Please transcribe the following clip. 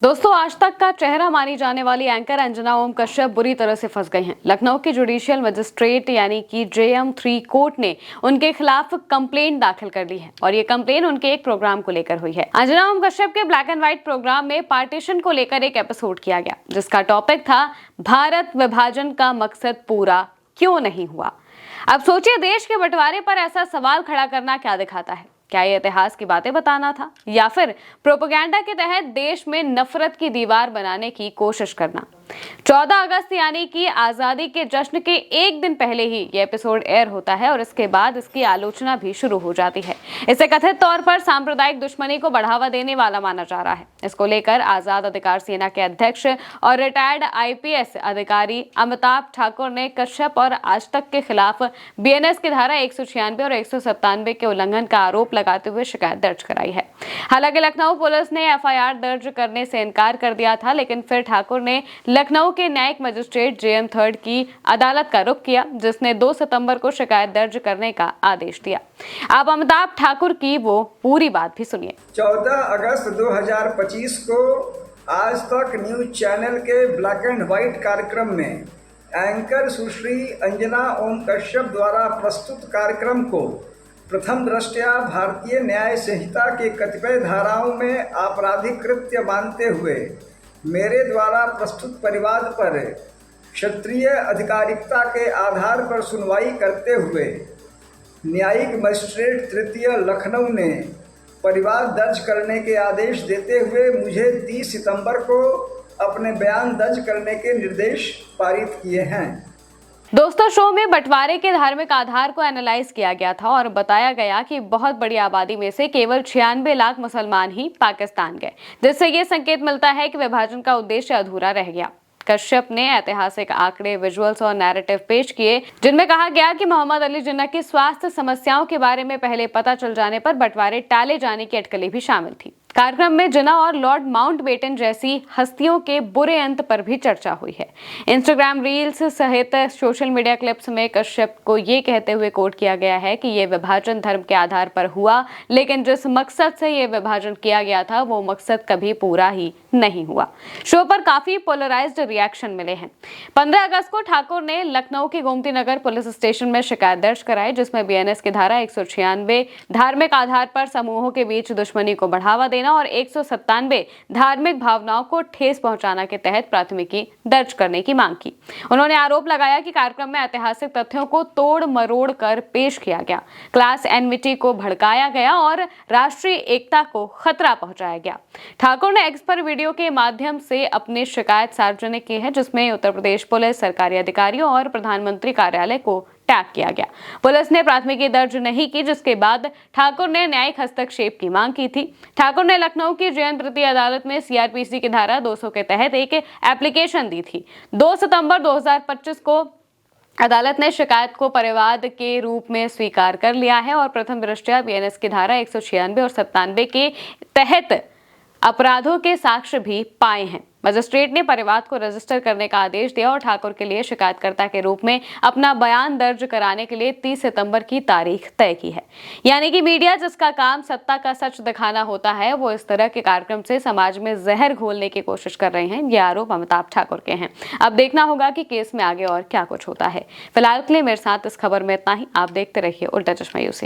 दोस्तों, आज तक का चेहरा मानी जाने वाली एंकर अंजना ओम कश्यप बुरी तरह से फंस गई हैं। लखनऊ की जुडिशियल मजिस्ट्रेट यानी कि JM3 कोर्ट ने उनके खिलाफ कंप्लेंट दाखिल कर ली है और ये कंप्लेंट उनके एक प्रोग्राम को लेकर हुई है। अंजना ओम कश्यप के ब्लैक एंड व्हाइट प्रोग्राम में पार्टीशन को लेकर एक एपिसोड किया गया, जिसका टॉपिक था भारत विभाजन का मकसद पूरा क्यों नहीं हुआ। अब सोचिए, देश के बंटवारे पर ऐसा सवाल खड़ा करना क्या दिखाता है? क्या ये इतिहास की बातें बताना था या फिर प्रोपेगेंडा के तहत देश में नफरत की दीवार बनाने की कोशिश करना? 14 अगस्त यानी कि आजादी के जश्न के एक दिन पहले ही ये एपिसोड एयर होता है और इसके बाद इसकी आलोचना भी शुरू हो जाती है। इसे कथित तौर पर सांप्रदायिक दुश्मनी को बढ़ावा देने वाला माना जा रहा है। इसको लेकर आजाद अधिकार सेना के अध्यक्ष और रिटायर्ड IPS अधिकारी अमिताभ ठाकुर ने कश्यप और आज तक के खिलाफ BNS की धारा 196 और 197 के उल्लंघन का आरोप लगाते हुए शिकायत दर्ज कराई है। हालांकि लखनऊ पुलिस ने FIR दर्ज करने से इनकार कर दिया था, लेकिन फिर ठाकुर ने लखनऊ के न्यायिक मजिस्ट्रेट JM3 की अदालत का रुख किया, जिसने 2 सितंबर को शिकायत दर्ज करने का आदेश दिया। आप अमिताभ ठाकुर की वो पूरी बात भी सुनिए। 14 अगस्त 2025 को आज तक न्यूज चैनल के ब्लैक एंड व्हाइट कार्यक्रम में एंकर सुश्री अंजना ओम कश्यप द्वारा प्रस्तुत कार्यक्रम को प्रथम दृष्टया भारतीय न्याय संहिता के कतिपय धाराओं में आपराधिक कृत्य मानते हुए मेरे द्वारा प्रस्तुत परिवाद पर क्षत्रिय अधिकारिकता के आधार पर सुनवाई करते हुए न्यायिक मजिस्ट्रेट तृतीय लखनऊ ने परिवाद दर्ज करने के आदेश देते हुए मुझे 30 सितंबर को अपने बयान दर्ज करने के निर्देश पारित किए हैं। दोस्तों, शो में बंटवारे के धार्मिक आधार को एनालाइज किया गया था और बताया गया कि बहुत बड़ी आबादी में से केवल 96 लाख मुसलमान ही पाकिस्तान गए, जिससे ये संकेत मिलता है कि विभाजन का उद्देश्य अधूरा रह गया। कश्यप ने ऐतिहासिक आंकड़े, विजुअल्स और नैरेटिव पेश किए, जिनमें कहा गया कि मोहम्मद अली जिन्ना की स्वास्थ्य समस्याओं के बारे में पहले पता चल जाने पर बंटवारे टाले जाने की अटकलें भी शामिल थी। कार्यक्रम में जिन्ना और लॉर्ड माउंटबेटन जैसी हस्तियों के बुरे अंत पर भी चर्चा हुई है। इंस्टाग्राम रील्स सहित सोशल मीडिया क्लिप्स में कश्यप को ये कहते हुए कोट किया गया है कि ये विभाजन धर्म के आधार पर हुआ, लेकिन जिस मकसद से ये विभाजन किया गया था वो मकसद कभी पूरा ही नहीं हुआ। शो पर काफी पोलराइज्ड रिएक्शन मिले हैं। 15 अगस्त को ठाकुर ने लखनऊ के गोमती नगर पुलिस स्टेशन में शिकायत दर्ज कराई, जिसमें BNS की धारा 196 धार्मिक आधार पर समूहों के बीच दुश्मनी को बढ़ावा देना और 197 धार्मिक भावनाओं को ठेस पहुंचाना के तहत प्राथमिकी दर्ज करने की मांग की। उन्होंने आरोप लगाया कि कार्यक्रम में ऐतिहासिक तथ्यों को तोड़ मरोड़ कर पेश किया गया, क्लास एनमिटी को भड़काया गया और राष्ट्रीय एकता को खतरा पहुंचाया गया। ठाकुर ने एक्स पर वीडियो के माध्यम से अपनी शिकायत सार्वजनिक की है, जिसमें उत्तर प्रदेश पुलिस, सरकारी अधिकारियों और प्रधानमंत्री कार्यालय को टैग किया गया। पुलिस ने प्राथमिकी दर्ज नहीं की, जिसके बाद ठाकुर ने न्यायिक हस्तक्षेप की मांग की थी। ठाकुर ने लखनऊ की JM तृतीय अदालत में CRPC की धारा 200 के तहत एक एप्लीकेशन दी थी। 2 सितंबर 2025 को अदालत ने शिकायत को परिवाद के रूप में स्वीकार कर लिया है और प्रथम दृष्टया BNS की धारा 196 और 97 के तहत अपराधों के साक्ष्य भी पाए हैं। मजिस्ट्रेट ने परिवाद को रजिस्टर करने का आदेश दिया और ठाकुर के लिए शिकायतकर्ता के रूप में अपना बयान दर्ज कराने के लिए 30 सितंबर की तारीख तय की है। यानी कि मीडिया, जिसका काम सत्ता का सच दिखाना होता है, वो इस तरह के कार्यक्रम से समाज में जहर घोलने की कोशिश कर रहे हैं। ये आरोप अमिताभ ठाकुर के हैं। अब देखना होगा कि केस में आगे और क्या कुछ होता है। फिलहाल के लिए मेरे साथ इस खबर में इतना ही। आप देखते रहिए उल्टा चश्मा यूसी।